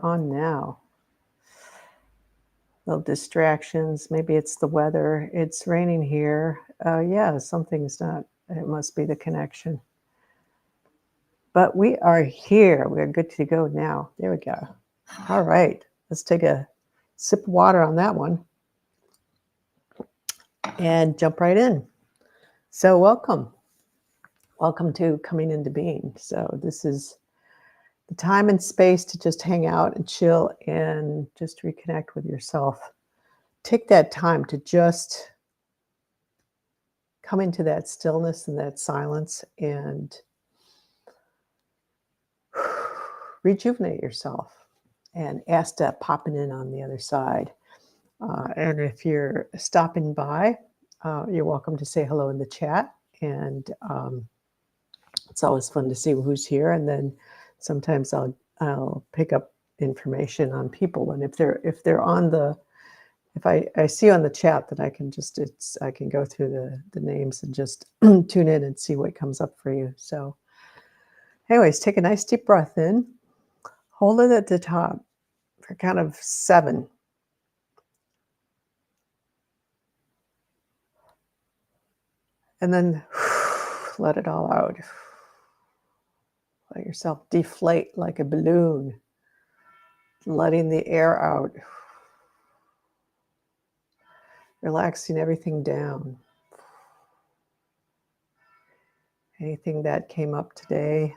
on now. Little distractions. Maybe it's the weather. It's raining here. Yeah, something's not. It must be the connection. But we are here. We're good to go now. There we go. All right. Let's take a sip of water on that one and jump right in. So welcome. Welcome to Coming Into Being. So this is the time and space to just hang out and chill and just reconnect with yourself. Take that time to just come into that stillness and that silence and rejuvenate yourself, and ask to popping in on the other side. And if you're stopping by, you're welcome to say hello in the chat. And it's always fun to see who's here. And then sometimes I'll pick up information on people. And if they're on the, if I see on the chat, that I can I can go through the names and just tune in and see what comes up for you. So anyways, take a nice deep breath in, hold it at the top for count of 7. And then let it all out. Let yourself deflate like a balloon, letting the air out, relaxing everything down. Anything that came up today,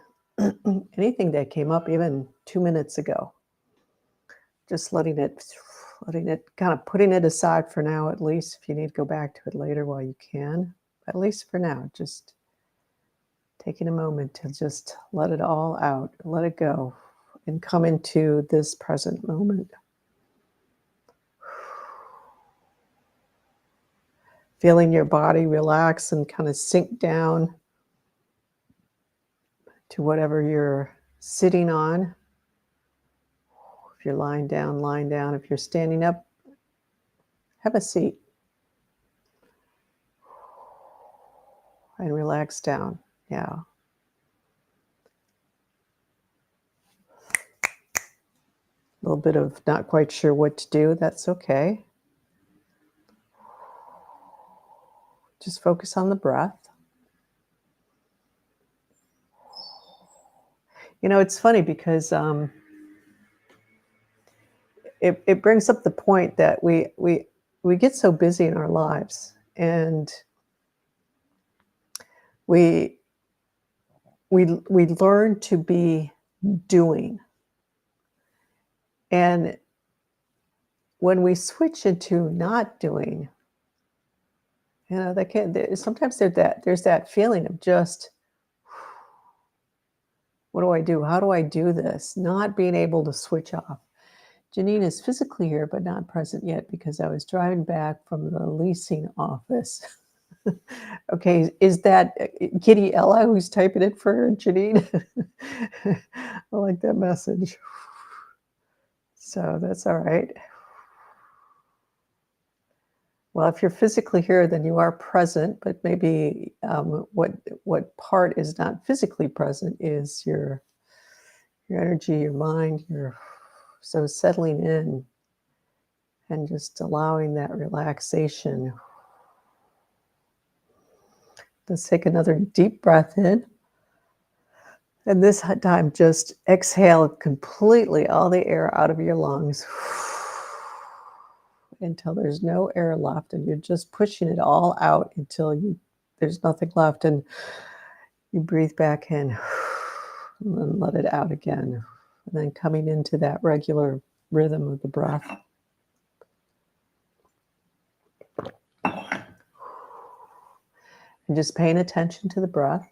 anything that came up even 2 minutes ago, just letting it kind of putting it aside for now, at least. If you need to go back to it later while you can, at least for now, just taking a moment to just let it all out, let it go, and come into this present moment. Feeling your body relax and kind of sink down to whatever you're sitting on. If you're lying down, lying down. If you're standing up, have a seat. And relax down. Yeah. A little bit of not quite sure what to do. That's okay. Just focus on the breath. You know, it's funny because it brings up the point that we get so busy in our lives, and we learn to be doing. And when we switch into not doing, you know, sometimes there's that feeling of just, what do I do? How do I do this? Not being able to switch off. Janine is physically here, but not present yet because I was driving back from the leasing office. Okay, is that Kitty Ella who's typing it for Janine? I like that message. So that's all right. Well, if you're physically here, then you are present, but maybe what part is not physically present is your energy, your mind, so settling in and just allowing that relaxation. Let's take another deep breath in. And this time, just exhale completely all the air out of your lungs until there's no air left, and you're just pushing it all out until there's nothing left, and you breathe back in and then let it out again, and then coming into that regular rhythm of the breath. And just paying attention to the breath.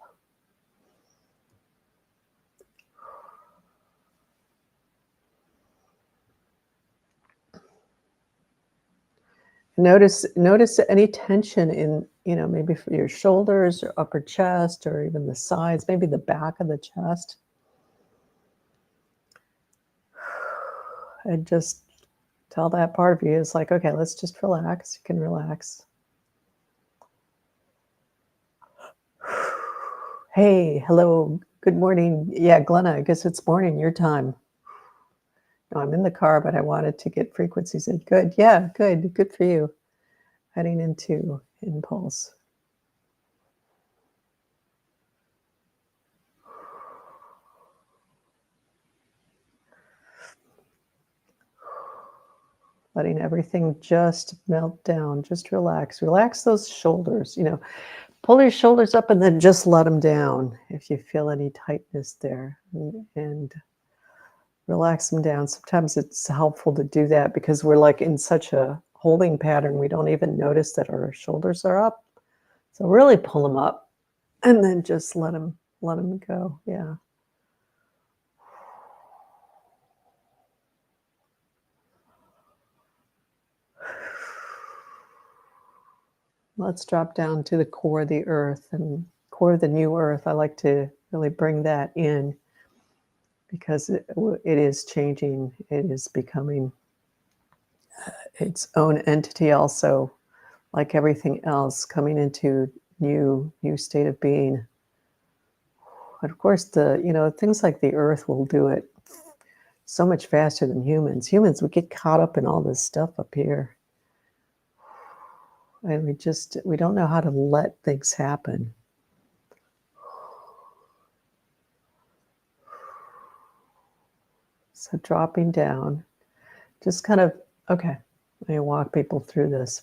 Notice any tension in, maybe for your shoulders or upper chest or even the sides, maybe the back of the chest. And just tell that part of you, it's like, okay, let's just relax. You can relax. Hey, hello, good morning. Yeah, Glenna, I guess it's morning your time. No, I'm in the car, but I wanted to get frequencies in. Good. Yeah, good. Good for you. Heading into impulse. Letting everything just melt down. Just relax. Relax those shoulders. Pull your shoulders up and then just let them down if you feel any tightness there. And relax them down. Sometimes it's helpful to do that because we're like in such a holding pattern, we don't even notice that our shoulders are up. So really pull them up and then just let them go. Yeah. Let's drop down to the core of the earth and core of the new earth. I like to really bring that in because it is changing. It is becoming its own entity also, like everything else, coming into new state of being. But of course, things like the earth will do it so much faster than humans. Humans, we get caught up in all this stuff up here. And we don't know how to let things happen. So dropping down, just kind of, okay, let me walk people through this.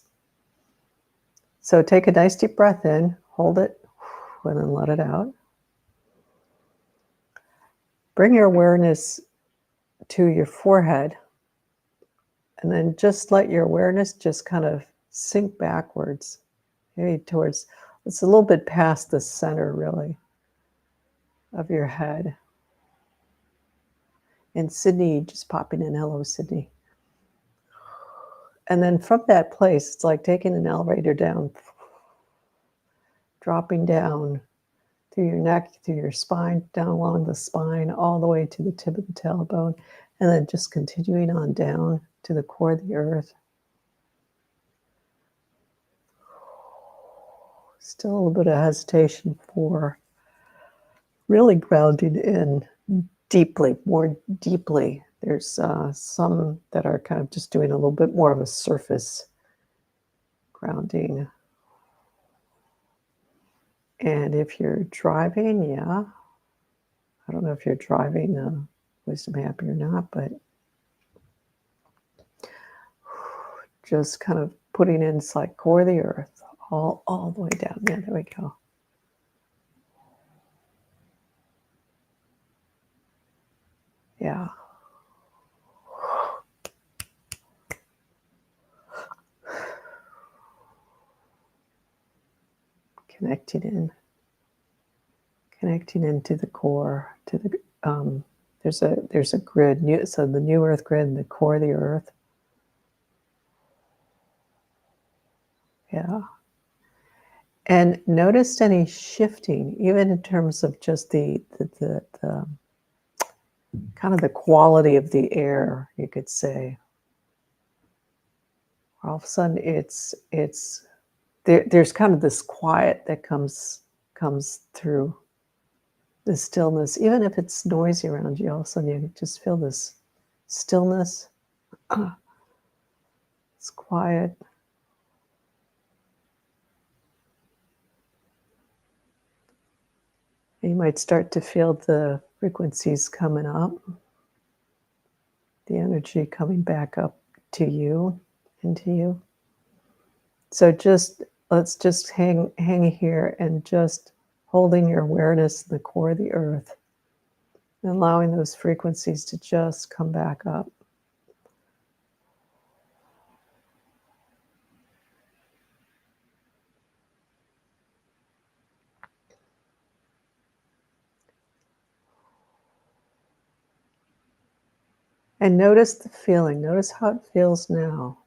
So take a nice deep breath in, hold it, and then let it out. Bring your awareness to your forehead, and then just let your awareness just kind of sink backwards, maybe towards, it's a little bit past the center, really, of your head. And Sydney, just popping in, hello, Sydney. And then from that place, it's like taking an elevator down, dropping down through your neck, through your spine, down along the spine, all the way to the tip of the tailbone, and then just continuing on down to the core of the earth. Still a little bit of hesitation for really grounding in deeply, more deeply. There's some that are kind of just doing a little bit more of a surface grounding. And if you're driving, yeah, I don't know if you're driving Wisdom Happy or not, but just kind of putting in, it's like core of the earth, all the way down. Yeah, there we go. Yeah. Connecting into the core, to the there's a grid, so the new earth grid and the core of the earth. Yeah. And notice any shifting, even in terms of just the kind of the quality of the air, you could say. All of a sudden, there's kind of this quiet that comes through, the stillness. Even if it's noisy around you, all of a sudden you just feel this stillness. It's quiet. You might start to feel the frequencies coming up, the energy coming back up to you, into you. So let's just hang here and just holding your awareness in the core of the earth and allowing those frequencies to just come back up. And notice the feeling. Notice how it feels now.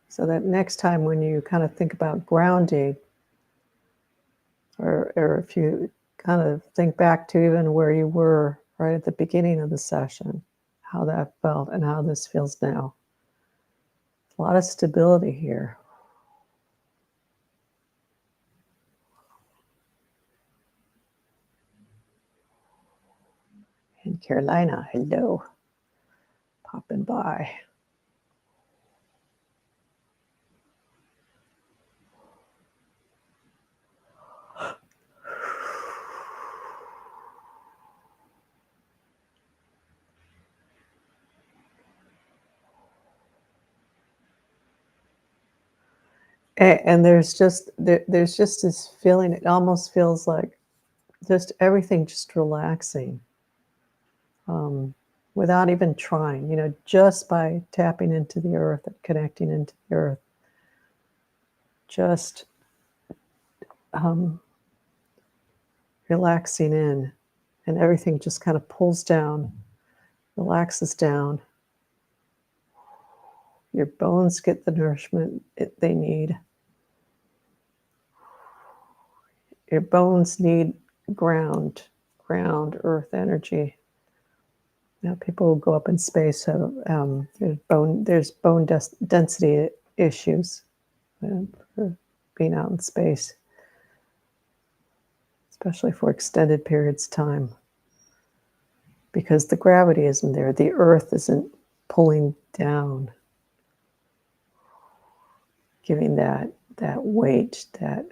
So that next time when you kind of think about grounding, or if you kind of think back to even where you were right at the beginning of the session, how that felt and how this feels now. A lot of stability here. And Carolina, hello. Popping by. And there's just this feeling. It almost feels like just everything just relaxing, without even trying. Just by tapping into the earth and connecting into the earth, just relaxing in, and everything just kind of pulls down, relaxes down. Your bones get the nourishment they need. Your bones need ground, earth energy. People who go up in space have there's bone density issues for being out in space, especially for extended periods of time, because the gravity isn't there. The earth isn't pulling down, giving that weight, that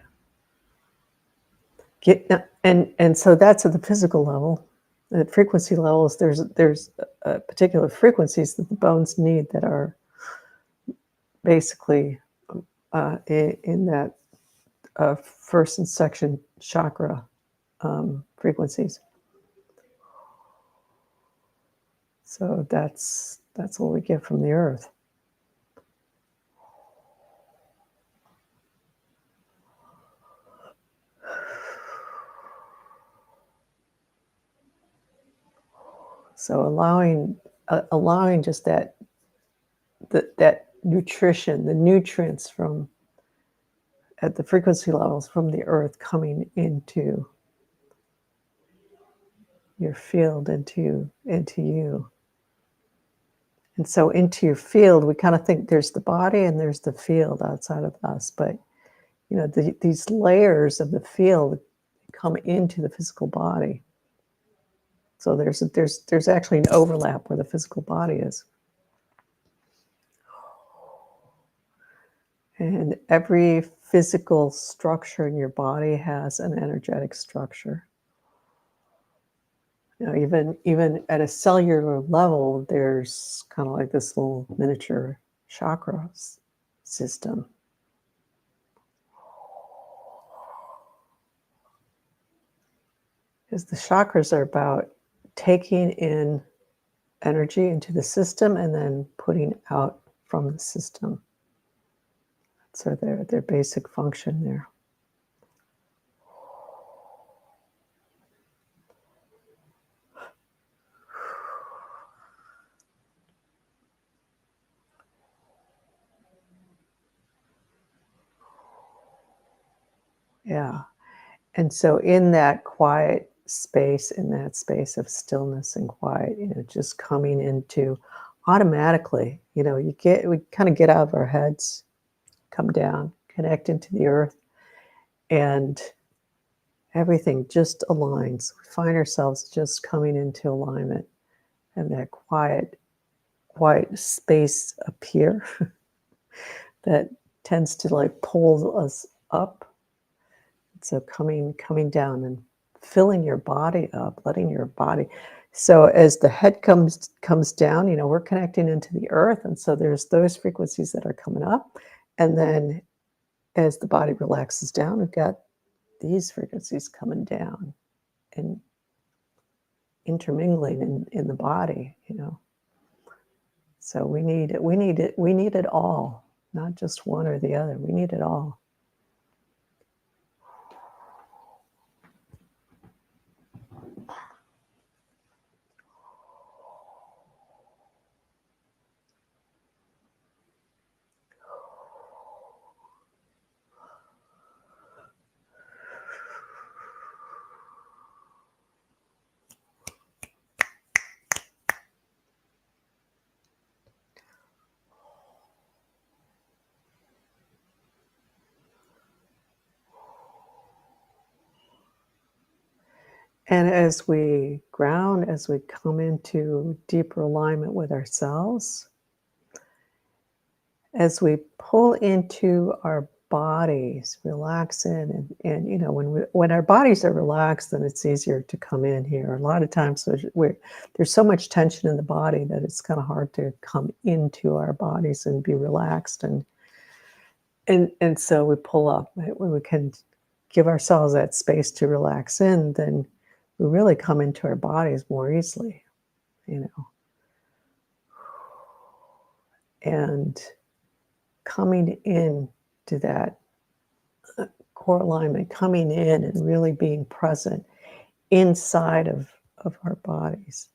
and so that's at the physical level. At frequency levels, there's particular frequencies that the bones need that are basically in that first and second chakra frequencies. So that's what we get from the earth. So allowing just that nutrition, the nutrients from at the frequency levels from the earth coming into your field, into you. And so into your field, we kind of think there's the body and there's the field outside of us, but these layers of the field come into the physical body. So there's actually an overlap where the physical body is. And every physical structure in your body has an energetic structure. Even at a cellular level, there's kind of like this little miniature chakras system. Because the chakras are about taking in energy into the system and then putting out from the system. So their basic function there. Yeah. And so in that quiet space, in that space of stillness and quiet, just coming into automatically, we kind of get out of our heads, come down, connect into the earth, and everything just aligns. We find ourselves just coming into alignment, and that quiet space up here that tends to like pull us up. So coming down and filling your body up, letting your body. So as the head comes down, we're connecting into the earth, and so there's those frequencies that are coming up, and then as the body relaxes down, we've got these frequencies coming down and intermingling in the body. So we need it all, not just one or the other. We need it all. And as we ground, as we come into deeper alignment with ourselves, as we pull into our bodies, relax in, and you know, when our bodies are relaxed, then it's easier to come in here. A lot of times there's so much tension in the body that it's kind of hard to come into our bodies and be relaxed, and so we pull up. When we can give ourselves that space to relax in, then we really come into our bodies more easily, you know. And coming in to that core alignment, coming in and really being present inside of our bodies.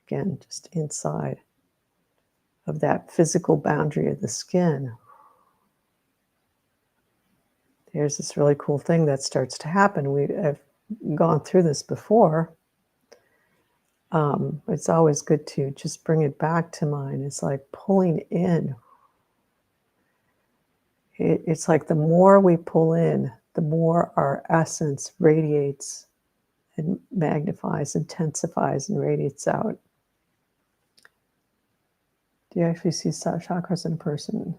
Again, just inside of that physical boundary of the skin. There's this really cool thing that starts to happen. I've gone through this before. It's always good to just bring it back to mind. It's like pulling in. It's like the more we pull in, the more our essence radiates and magnifies, intensifies, and radiates out. Do you actually see chakras in person?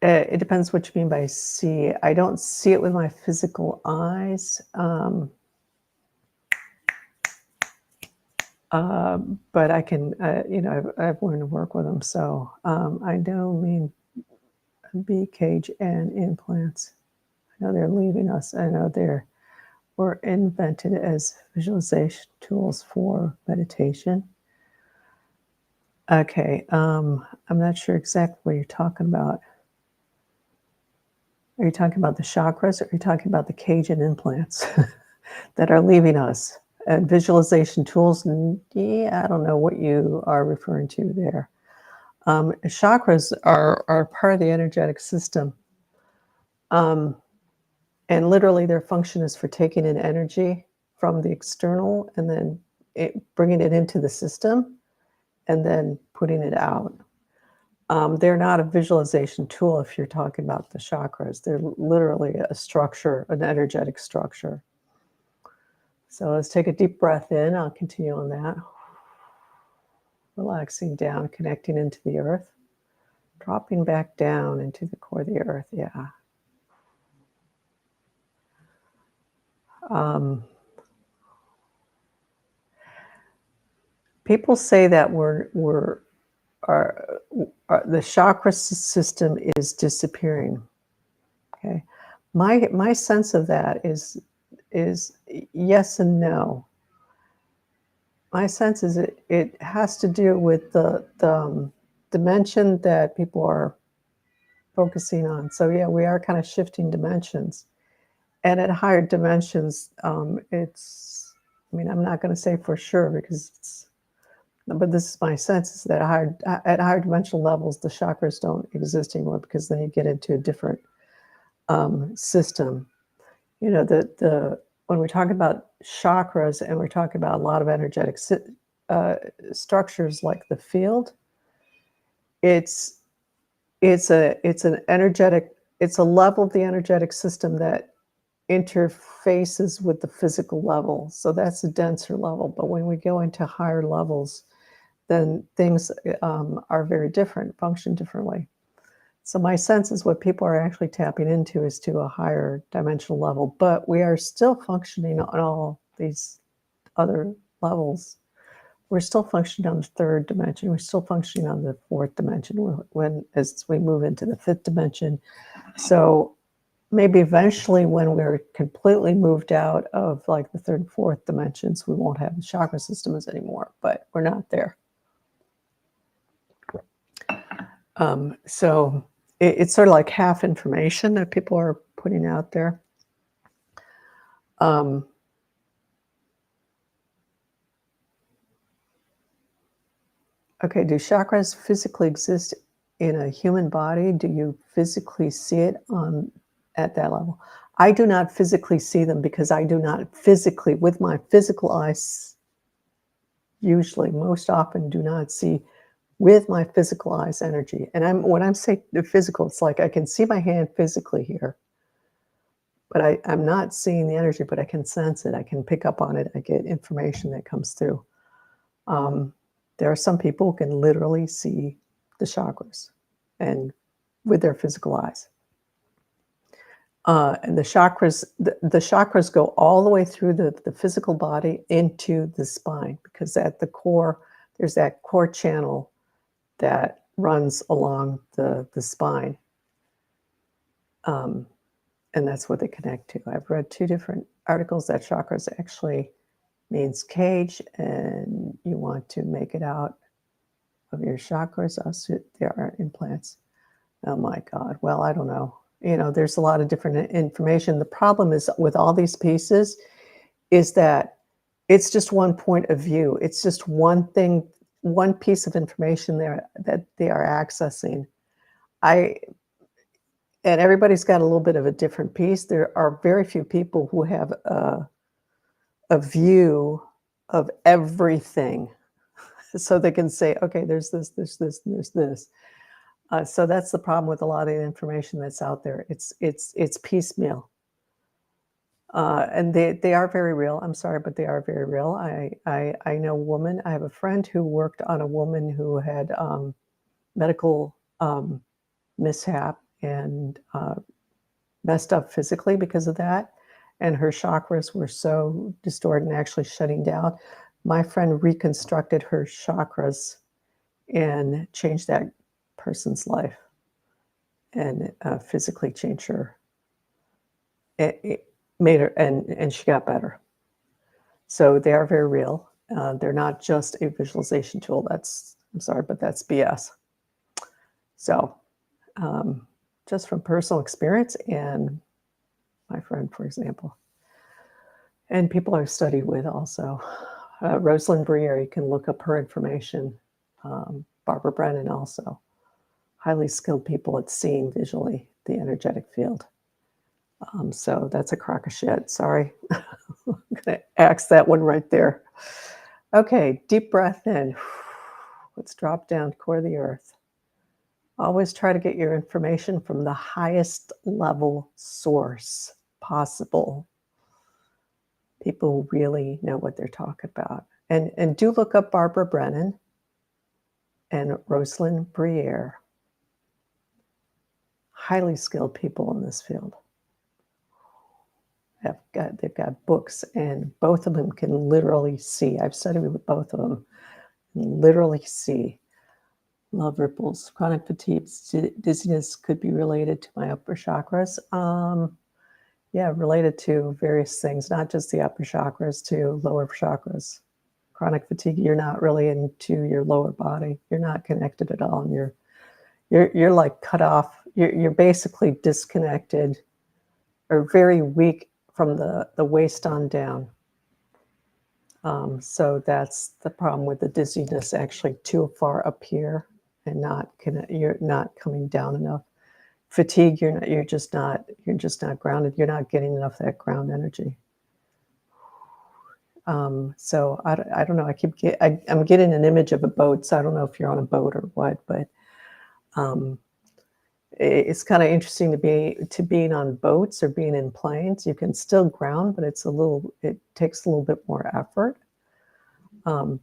It depends what you mean by see. I don't see it with my physical eyes, but I can, you know, I've learned to work with them. So I don't mean bee cage and implants. I know they're leaving us. I know were invented as visualization tools for meditation. Okay, I'm not sure exactly what you're talking about. Are you talking about the chakras, or are you talking about the cage and implants that are leaving us? And visualization tools, yeah, I don't know what you are referring to there. Chakras are part of the energetic system. And literally their function is for taking in energy from the external and then bringing it into the system and then putting it out. They're not a visualization tool if you're talking about the chakras. They're literally a structure, an energetic structure. So let's take a deep breath in. I'll continue on that. Relaxing down, connecting into the earth. Dropping back down into the core of the earth, yeah. People say that the chakra system is disappearing. Okay, my sense of that is yes and no. My sense is it has to do with the dimension that people are focusing on. So yeah, we are kind of shifting dimensions, and at higher dimensions, it's. I mean, I'm not going to say for sure because it's. But this is my sense is that at higher dimensional levels, the chakras don't exist anymore because then you get into a different system. You know, when we're talking about chakras and we're talking about a lot of energetic structures like the field, it's an energetic, it's a level of the energetic system that interfaces with the physical level. So that's a denser level. But when we go into higher levels, then things are very different, function differently. So my sense is what people are actually tapping into is to a higher dimensional level, but we are still functioning on all these other levels. We're still functioning on the third dimension. We're still functioning on the fourth dimension as we move into the fifth dimension. So maybe eventually when we're completely moved out of like the third and fourth dimensions, we won't have the chakra systems anymore, but we're not there. So it's sort of like half information that people are putting out there. Okay, do chakras physically exist in a human body? Do you physically see it at that level? I do not physically see them because I do not physically, with my physical eyes, usually, most often do not see with my physical eyes energy. And when I'm saying the physical, it's like I can see my hand physically here, but I'm not seeing the energy, but I can sense it. I can pick up on it. I get information that comes through. There are some people who can literally see the chakras and with their physical eyes. And the chakras go all the way through the physical body into the spine, because at the core, there's that core channel that runs along the spine. And that's what they connect to. I've read 2 different articles that chakras actually means cage, and you want to make it out of your chakras. Also, there are implants. Oh my God. Well, I don't know. There's a lot of different information. The problem is with all these pieces is that it's just one point of view. It's just one thing, one piece of information there that they are accessing. And everybody's got a little bit of a different piece. There are very few people who have a view of everything. So they can say, okay, there's this, and there's this. So that's the problem with a lot of the information that's out there. It's piecemeal. And they are very real. I'm sorry, but they are very real. I know a woman. I have a friend who worked on a woman who had medical mishap and messed up physically because of that. And her chakras were so distorted and actually shutting down. My friend reconstructed her chakras and changed that person's life and physically changed her. It made her, and she got better. So they are very real. They're not just a visualization tool. I'm sorry, but that's BS. So just from personal experience and my friend, for example, and people I've studied with also. Rosalind Briere, you can look up her information. Barbara Brennan also. Highly skilled people at seeing visually the energetic field. So that's a crock of shit. Sorry. I'm going to axe that one right there. Okay, deep breath in. Let's drop down, core of the earth. Always try to get your information from the highest level source possible. People who really know what they're talking about. And do look up Barbara Brennan and Rosalind Briere. Highly skilled people in this field. They've got books, and both of them can literally see. I've studied with both of them. Literally see. Love ripples. Chronic fatigue, dizziness could be related to my upper chakras. Yeah, related to various things, not just the upper chakras, to lower chakras. Chronic fatigue, you're not really into your lower body. You're not connected at all. And you're like cut off. You're basically disconnected or very weak from the waist on down. So that's the problem with the dizziness, actually too far up here and you're not coming down enough. Fatigue, you're just not grounded. You're not getting enough of that ground energy. So I don't know. I'm getting an image of a boat. So I don't know if you're on a boat or what, but it's kind of interesting to being on boats or being in planes. You can still ground, but it takes a little bit more effort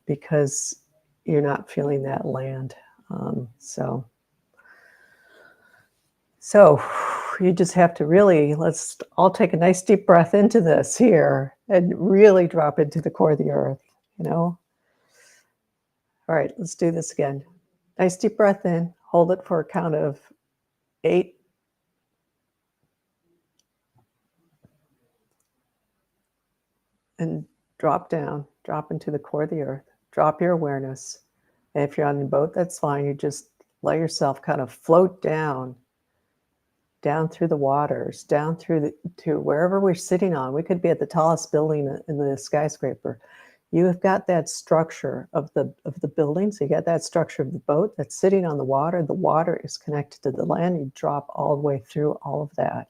because you're not feeling that land. So you just have to really, let's all take a nice deep breath into this here and really drop into the core of the earth, All right, let's do this again. Nice deep breath in, hold it for a count of 8. And drop down, drop into the core of the earth, drop your awareness. And if you're on a boat, that's fine. You just let yourself kind of float down through the waters, down to wherever we're sitting on. We could be at the tallest building in the skyscraper. You have got that structure of the building. So you got that structure of the boat that's sitting on the water. The water is connected to the land. You drop all the way through all of that.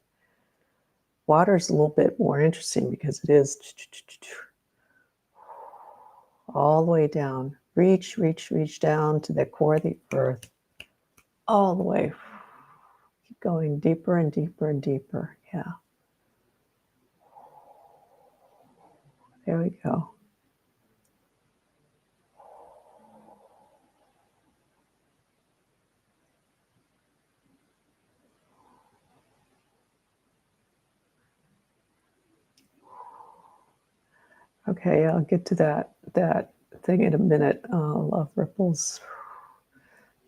Water is a little bit more interesting because it is all the way down Reach, reach, reach down to the core of the earth, all the way. Keep going deeper and deeper and deeper. Yeah. There we go. Okay, I'll get to that thing in a minute. Love ripples.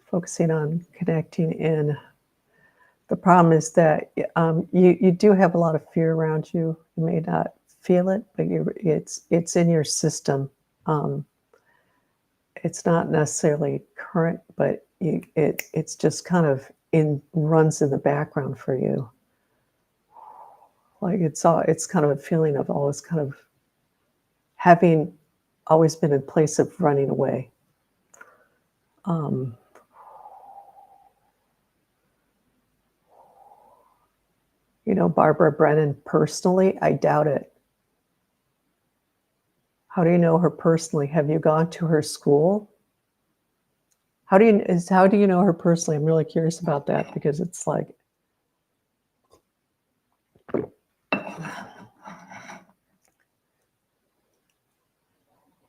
Focusing on connecting in. The problem is that you do have a lot of fear around you. You may not feel it, but it's in your system. It's not necessarily current, but it's just kind of runs in the background for you. Like it's kind of a feeling of always kind of having always been in place of running away. You know, Barbara Brennan personally, I doubt it. How do you know her personally? Have you gone to her school? How do you know her personally? I'm really curious about that because it's like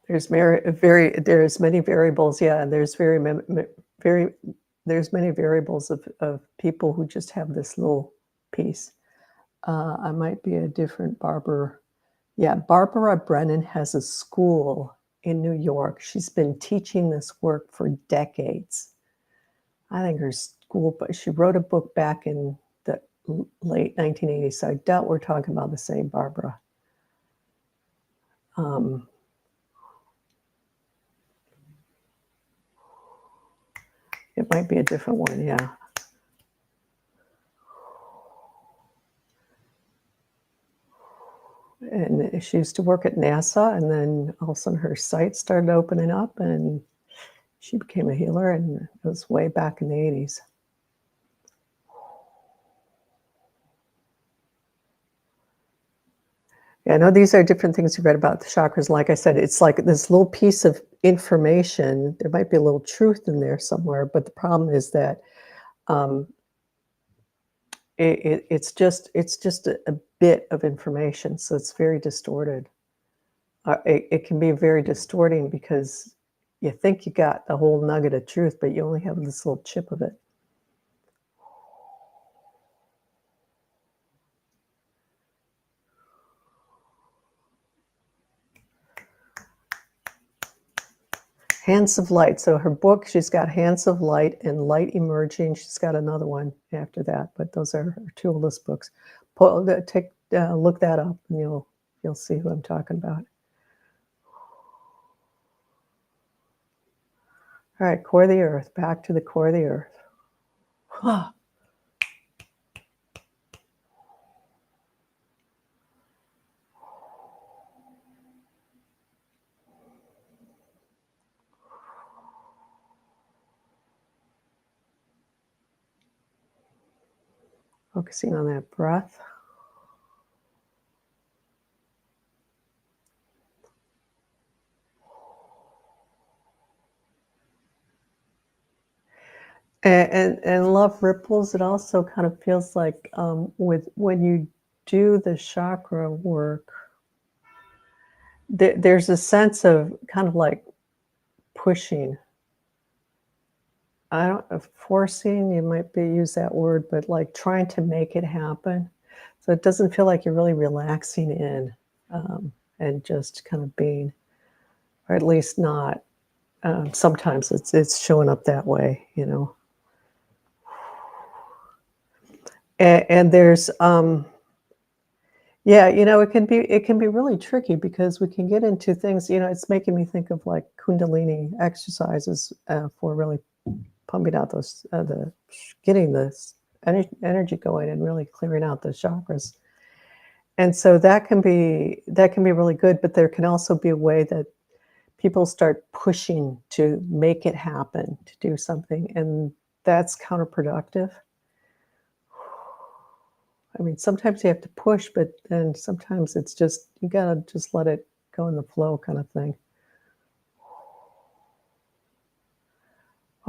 there's many variables. Yeah, and there's there's many variables of people who just have this little piece. I might be a different Barbara. Yeah, Barbara Brennan has a school in New York. She's been teaching this work for decades. I think her school, but she wrote a book back in the late 1980s. So I doubt we're talking about the same Barbara. It might be a different one, yeah. And she used to work at NASA, and then all of a sudden her site started opening up, and she became a healer, and it was way back in the 80s. Yeah, I know these are different things you read about the chakras. Like I said, it's like this little piece of information. There might be a little truth in there somewhere, but the problem is that it's just a bit of information, so it's very distorted. It can be very distorting because you think you got the whole nugget of truth, but you only have this little chip of it. Hands of Light. So her book, she's got Hands of Light and Light Emerging. She's got another one after that, but those are her two oldest books. Look that up, and you'll see who I'm talking about. All right, core of the earth. Back to the core of the earth. Focusing on that breath. And love ripples. It also kind of feels like when you do the chakra work, there's a sense of kind of like pushing. I don't know, forcing, you might use that word, but like trying to make it happen. So it doesn't feel like you're really relaxing in and just kind of being, or at least not. Sometimes it's showing up that way, you know. And there's yeah, you know, it can be really tricky because we can get into things, you know, it's making me think of like Kundalini exercises for really pumping out those getting this energy going and really clearing out the chakras. And so that can be really good, but there can also be a way that people start pushing to make it happen, to do something, and that's counterproductive. I mean, sometimes you have to push, but then sometimes it's just, you gotta just let it go in the flow kind of thing.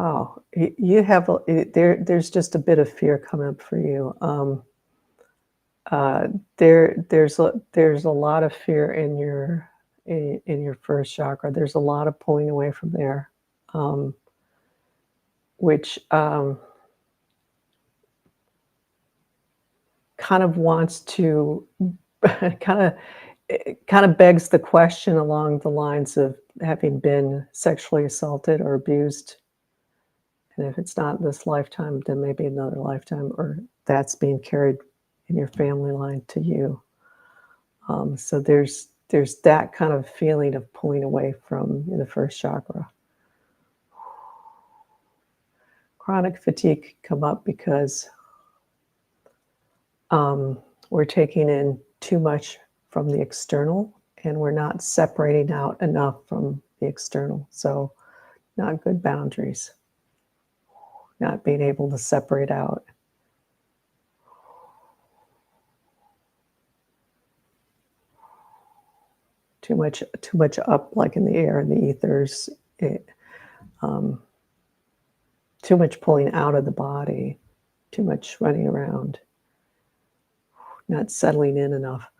Wow, you have there's just a bit of fear coming up for you. Uh, there's a lot of fear in your first chakra. There's a lot of pulling away from there, which kind of wants to kind of it kind of begs the question along the lines of having been sexually assaulted or abused. And if it's not this lifetime, then maybe another lifetime, or that's being carried in your family line to you. So there's that kind of feeling of pulling away from the first chakra. Chronic fatigue can come up because we're taking in too much from the external and we're not separating out enough from the external. So not good boundaries, not being able to separate out. Too much up, like in the air, in the ethers. Too much pulling out of the body, too much running around, not settling in enough.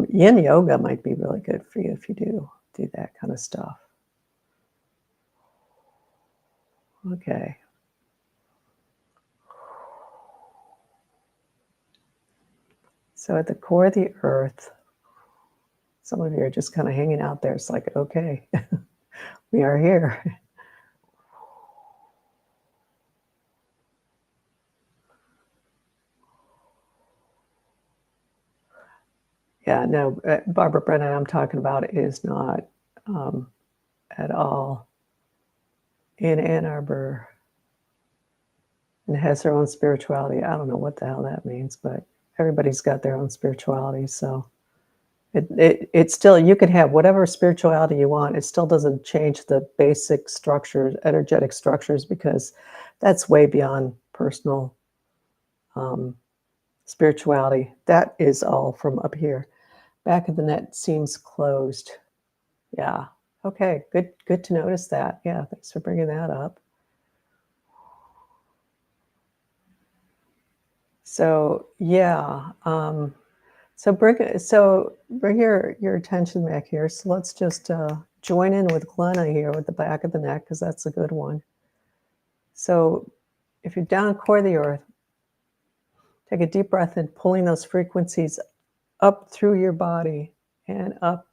Yin yoga might be really good for you if you do that kind of stuff. Okay. So at the core of the earth, some of you are just kind of hanging out there. It's like, okay, we are here. Yeah, no, Barbara Brennan I'm talking about is not at all in Ann Arbor and has her own spirituality. I don't know what the hell that means, but everybody's got their own spirituality. So it still, you can have whatever spirituality you want. It still doesn't change the basic structures, energetic structures, because that's way beyond personal spirituality. That is all from up here. Back of the net seems closed. Yeah. Okay. Good to notice that. Yeah. Thanks for bringing that up. So yeah. So bring your attention back here. So let's just join in with Glenna here with the back of the neck, because that's a good one. So if you're down core of the earth, take a deep breath in, pulling those frequencies up through your body and up.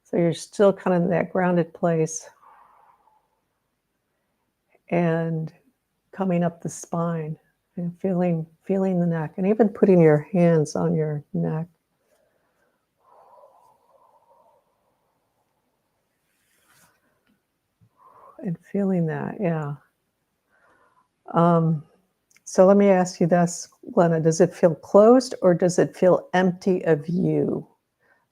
So you're still kind of in that grounded place and coming up the spine and feeling the neck, and even putting your hands on your neck. And feeling that, yeah. So let me ask you this, Glenna, does it feel closed or does it feel empty of you,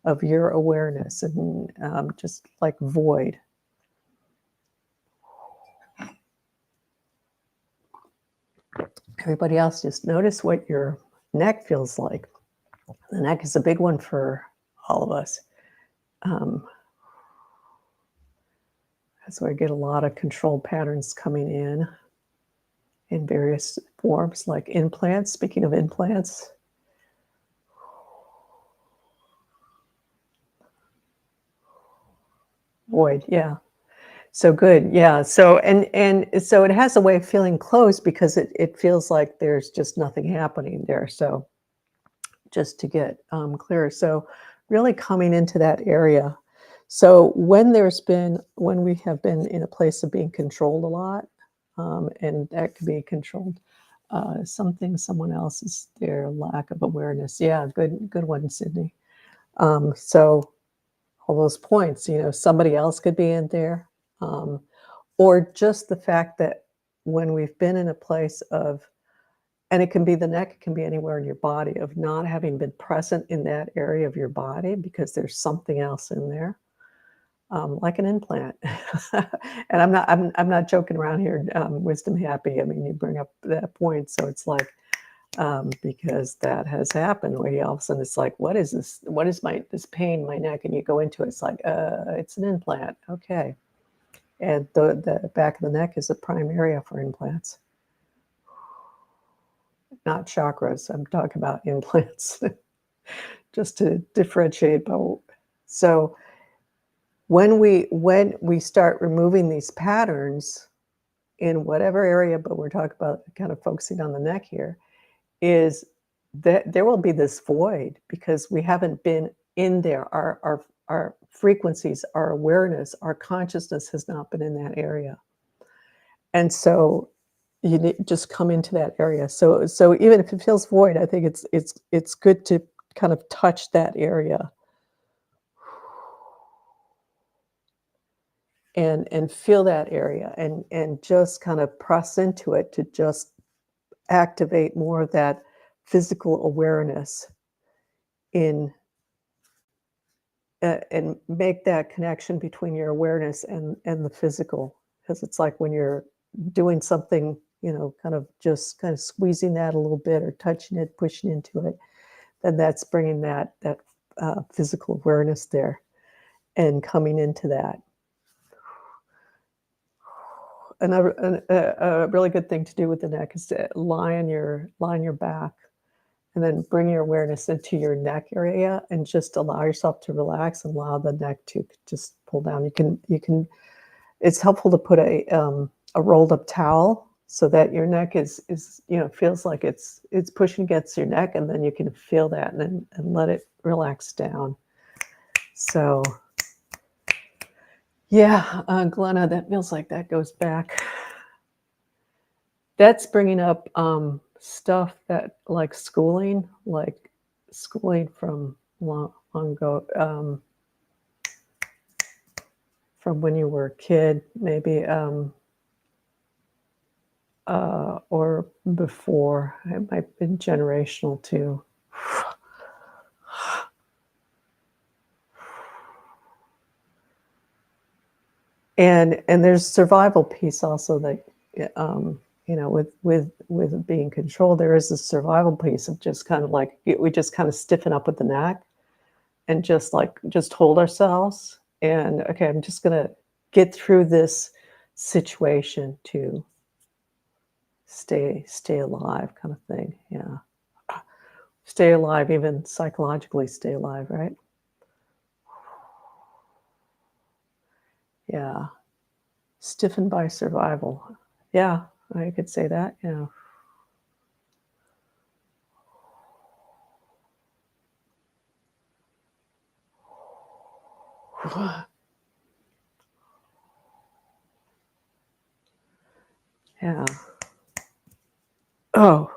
of your awareness, and just like void? Everybody else, just notice what your neck feels like. The neck is a big one for all of us. That's where I get a lot of control patterns coming in various forms, like implants. Speaking of implants, void, yeah. So good, yeah. So and so it has a way of feeling closed because it feels like there's just nothing happening there. So just to get clearer, so really coming into that area. So when we have been in a place of being controlled a lot, and that could be controlled, someone else's, their lack of awareness. Yeah, good one, Sydney. So all those points, somebody else could be in there, or just the fact that when we've been in a place of, and it can be the neck, it can be anywhere in your body, of not having been present in that area of your body because there's something else in there. Like an implant. And I'm not joking around here, wisdom happy. I mean, you bring up that point, so it's like, because that has happened where all of a sudden it's like, what is this? What is this pain in my neck? And you go into it, it's like, it's an implant. Okay. And the back of the neck is a prime area for implants, not chakras. I'm talking about implants, just to differentiate both. So when we start removing these patterns in whatever area, but we're talking about kind of focusing on the neck here, is that there will be this void because we haven't been in there. Our frequencies, our awareness, our consciousness has not been in that area. And so you need just come into that area. So even if it feels void, I think it's good to kind of touch that area and feel that area and just kind of press into it to just activate more of that physical awareness in and make that connection between your awareness and the physical, because it's like when you're doing something, kind of just kind of squeezing that a little bit or touching it, pushing into it, then that's bringing that physical awareness there and coming into that. A really good thing to do with the neck is to lie on your back and then bring your awareness into your neck area and just allow yourself to relax and allow the neck to just pull down. You can. It's helpful to put a rolled up towel so that your neck is feels like it's pushing against your neck, and then you can feel that and let it relax down. So yeah, Glenna, that feels like that goes back. That's bringing up stuff that like schooling from long ago, from when you were a kid, maybe, or before. It might have been generational too. And there's survival piece also that, with being controlled, there is a survival piece of just kind of like, we just kind of stiffen up with the neck and just hold ourselves. And okay, I'm just going to get through this situation to stay alive, kind of thing. Yeah. Stay alive, even psychologically stay alive, right? Yeah. Stiffened by survival. Yeah, I could say that. Yeah. Yeah. Oh.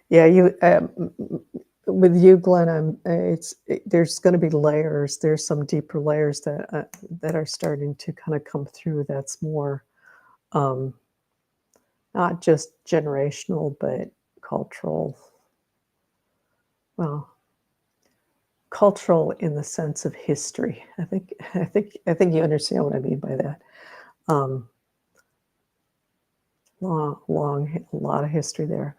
Yeah, with you, Glenn, there's going to be layers. There's some deeper layers that are starting to kind of come through. That's more not just generational, but cultural. Well, cultural in the sense of history. I think you understand what I mean by that. A lot of history there.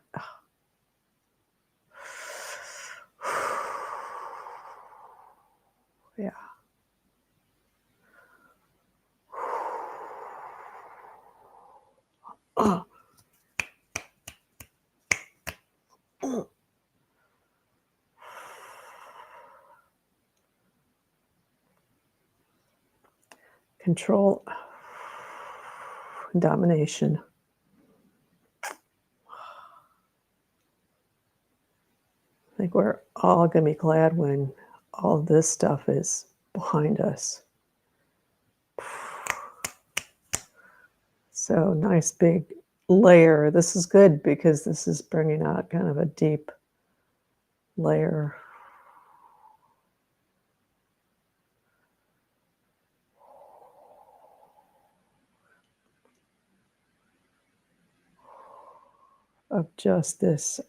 Yeah. Control, domination. I think we're all going to be glad when all this stuff is behind us. So nice big layer. This is good because this is bringing out kind of a deep layer. Of just this,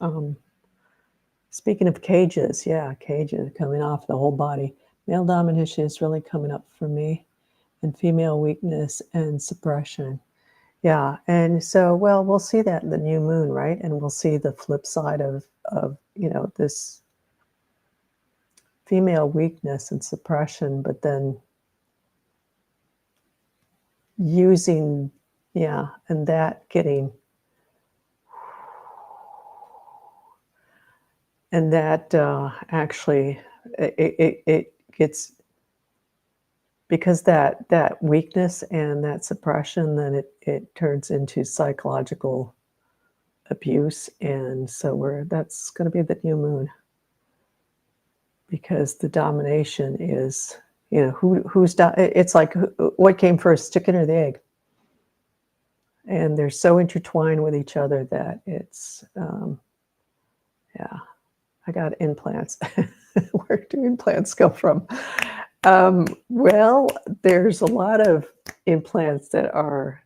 speaking of cages, yeah, cages coming off the whole body. Male domination is really coming up for me, and female weakness and suppression. Yeah, and so, well, we'll see that in the new moon, right? And we'll see the flip side of this female weakness and suppression, but then using, yeah, and that getting, and that actually, it gets, because that weakness and that suppression, then it turns into psychological abuse. And so that's going to be the new moon, because the domination is, it's like, what came first, chicken or the egg? And they're so intertwined with each other that it's, yeah, I got implants. Where do implants come from? Well, there's a lot of implants that are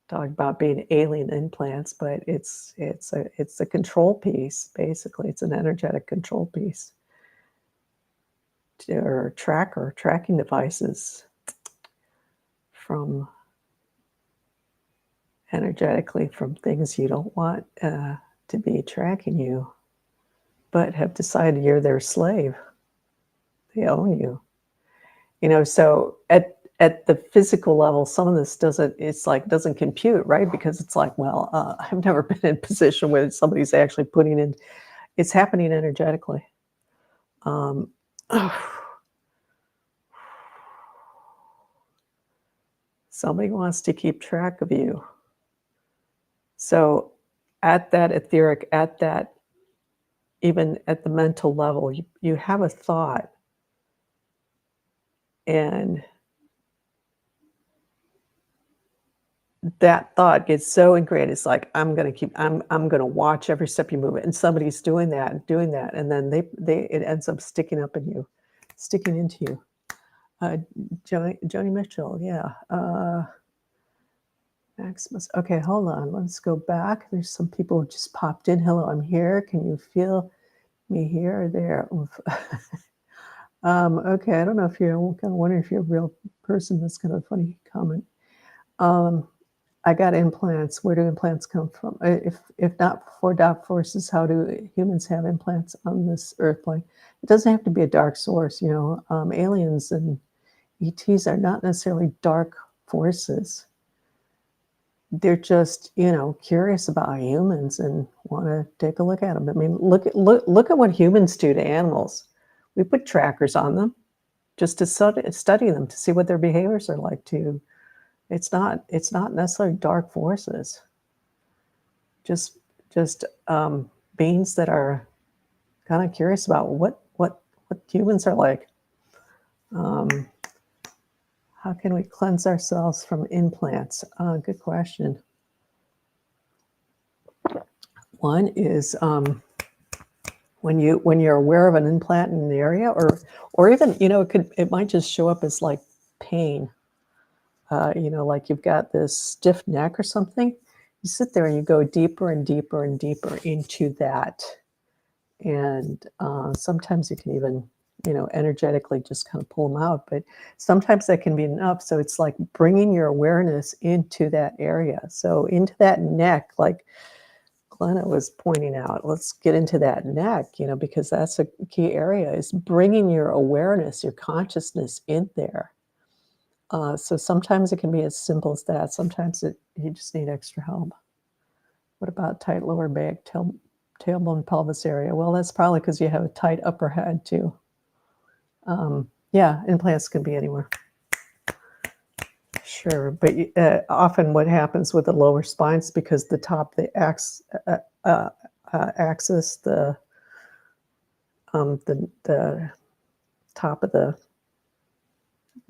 talking about being alien implants, but it's a control piece. Basically, it's an energetic control piece, or tracking devices from energetically from things you don't want to be tracking you, but have decided you're their slave. They own you. So at the physical level, some of this doesn't compute, right? Because it's like, well, I've never been in a position where somebody's actually putting in, it's happening energetically. Somebody wants to keep track of you. So at that etheric, even at the mental level, you have a thought, and that thought gets so ingrained. It's like, I'm going to watch every step you move. And somebody's doing that, and then it ends up sticking into you. Joni Mitchell, yeah. Maximus. Okay, hold on. Let's go back. There's some people who just popped in. Hello, I'm here. Can you feel me here or there? Okay, I don't know if you're, I'm kind of wondering if you're a real person. That's kind of a funny comment. I got implants. Where do implants come from? If not for dark forces, how do humans have implants on this earth plane? It doesn't have to be a dark source. Aliens and ETs are not necessarily dark forces. They're just, curious about humans and want to take a look at them. I mean, look at what humans do to animals. We put trackers on them just to study them, to see what their behaviors are like. It's not necessarily dark forces. Just beings that are kind of curious about what humans are like. How can we cleanse ourselves from implants? Good question. One is when you're aware of an implant in an area, or even it might just show up as like pain. Like you've got this stiff neck or something. You sit there and you go deeper and deeper and deeper into that, and sometimes you can even energetically just kind of pull them out, but sometimes that can be enough. So it's like bringing your awareness into that area, so into that neck, like Glenna was pointing out. Let's get into that neck, because that's a key area, is bringing your awareness, your consciousness in there. So sometimes it can be as simple as that. Sometimes you just need extra help. What about tight lower back, tailbone, pelvis area? Well, that's probably because you have a tight upper head too. Yeah, implants can be anywhere. Sure, but often what happens with the lower spines, because the top, the axis, the top of the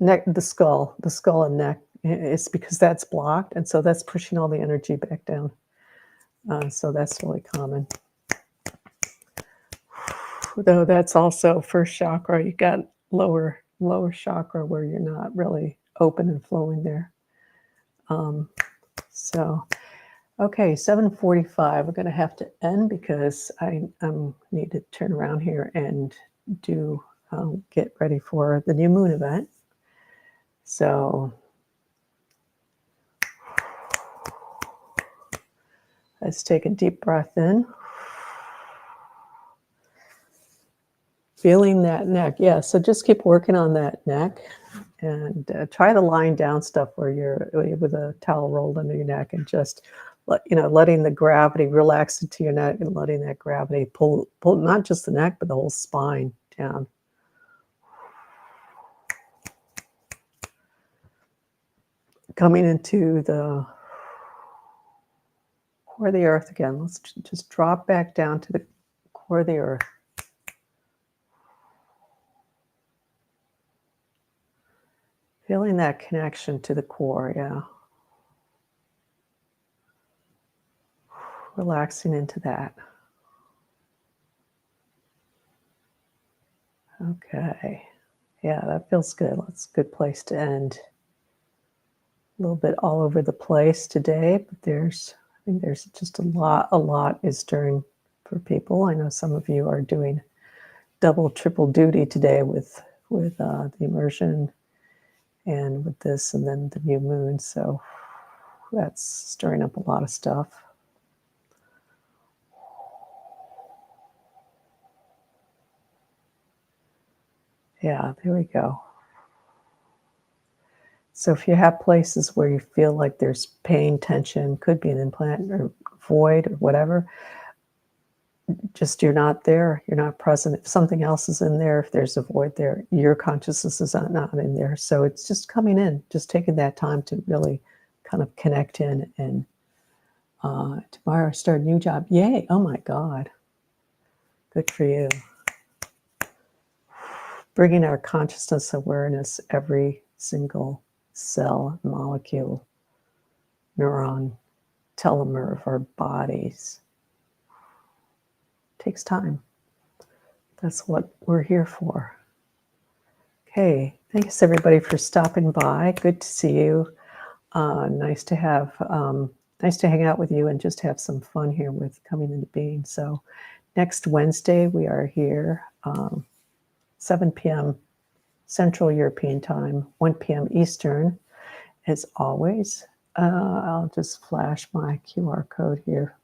neck, the skull and neck, it's because that's blocked, and so that's pushing all the energy back down. So that's really common. Though that's also first chakra. You got lower chakra where you're not really open and flowing there. So, okay, 7:45. We're going to have to end because I need to turn around here and get ready for the new moon event. So let's take a deep breath in. Feeling that neck. Yeah, so just keep working on that neck And try the lying down stuff where you're with a towel rolled under your neck and just letting the gravity relax into your neck and letting that gravity pull not just the neck, but the whole spine down. Coming into the core of the earth again. Let's just drop back down to the core of the earth. Feeling that connection to the core, yeah. Relaxing into that. Okay. Yeah, that feels good. That's a good place to end. A little bit all over the place today, but I think there's just a lot is stirring for people. I know some of you are doing double, triple duty today with the immersion and with this and then the new moon. So that's stirring up a lot of stuff. Yeah, there we go. So if you have places where you feel like there's pain, tension, could be an implant or void or whatever, just you're not there, you're not present. If something else is in there, if there's a void there, your consciousness is not in there. So it's just coming in, just taking that time to really kind of connect in. And tomorrow I start a new job. Yay. Oh my God. Good for you. Bringing our consciousness awareness, every single cell, molecule, neuron, telomere of our bodies. Takes time. That's what we're here for. Okay, thanks everybody for stopping by. Good to see you. Nice to hang out with you and just have some fun here with coming into being. So next Wednesday we are here, 7 p.m. Central European Time, 1 p.m. Eastern, as always. I'll just flash my QR code here.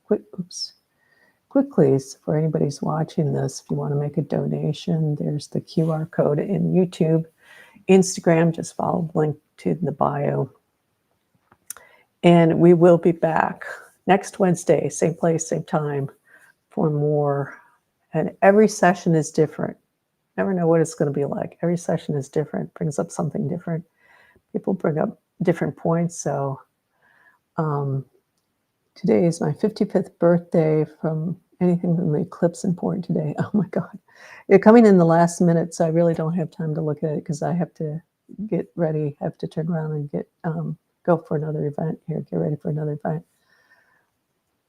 Quickly, for anybody who's watching this, if you want to make a donation, there's the QR code in YouTube. Instagram, just follow the link to the bio. And we will be back next Wednesday, same place, same time, for more. And every session is different. Never know what it's going to be like. Every session is different, brings up something different. People bring up different points. So today is my 55th birthday from anything from the eclipse important today. Oh my God. You're coming in the last minute, so I really don't have time to look at it because I have to get ready, have to turn around and go for another event here, get ready for another event.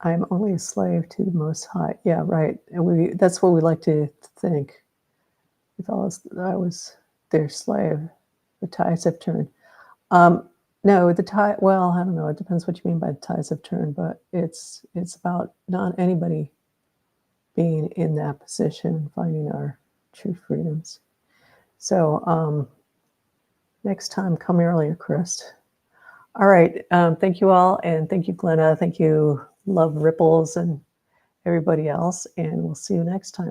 I'm only a slave to the Most High. Yeah, right. And that's what we like to think. With all this, I was their slave. The tides have turned. No, the tide. Well, I don't know. It depends what you mean by the tides have turned, but it's about not anybody being in that position, finding our true freedoms. So next time, come earlier, Chris. All right. Thank you all, and thank you, Glenna. Thank you, Love Ripples, and everybody else. And we'll see you next time.